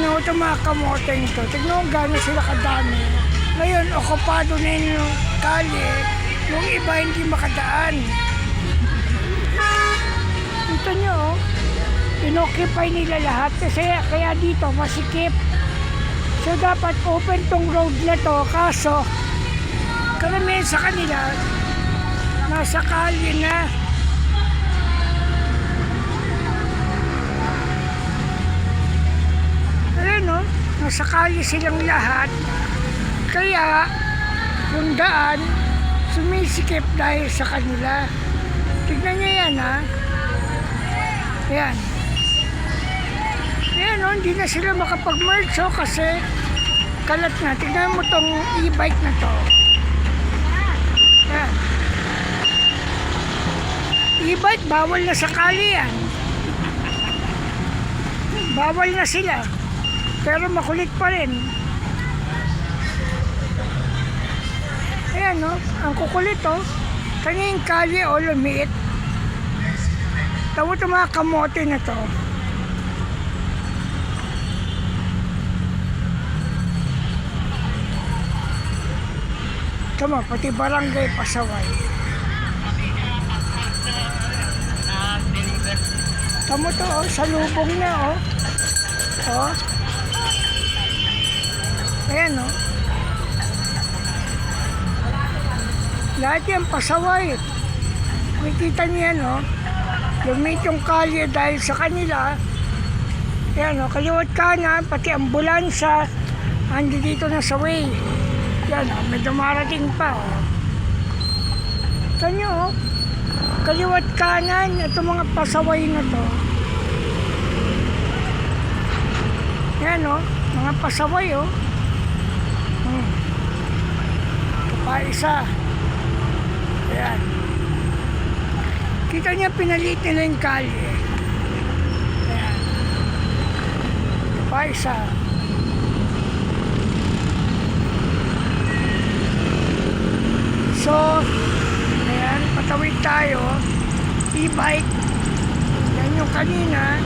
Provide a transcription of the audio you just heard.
tignan mo itong mga kamoteng ito. Tignan mo gano'n sila kadami. Ngayon, okupado na yung kalye. Yung iba hindi makadaan. Ito nyo, inoccupy nila lahat kasi kaya dito masikip. So dapat open tong road na to, kaso karamihan sa kanila nasa kalye na. Ayan o, nasa kalye silang lahat, kaya yung daan sumisikip dahil sa kanila. Tignan nyo yan ha. Ayan. Ayan o, hindi na sila makapag-merge o kasi kalat na. Tignan mo tong e-bike na to. Ayan. E-bike, bawal na sa kali yan. Bawal na sila. Pero makulit pa rin. Ayan o, ang kukulit o. Kanyang kali o lumiit. Tawo itong mga kamote na to. Tama, pati barangay Pasaway. Tama to oh, salubong na oh. Oh. Ayan oh. Lahat yan Pasaway. Makikita niyo yan oh. Lumit yung kalye dahil sa kanila. Ayan o, kaliwat kanan, pati ambulansya, andi dito na sa way. Yan o, may dumarating pa o. Ito nyo o, kaliwat kanan, ito mga pasaway na to. Yan o, mga pasaway o. Ito pa isa. Ayan. Kita niya pinalit nila yung kalye. Ayan. Pa isa. So, ayan, patawid tayo. E-bike. Yan yung kanina.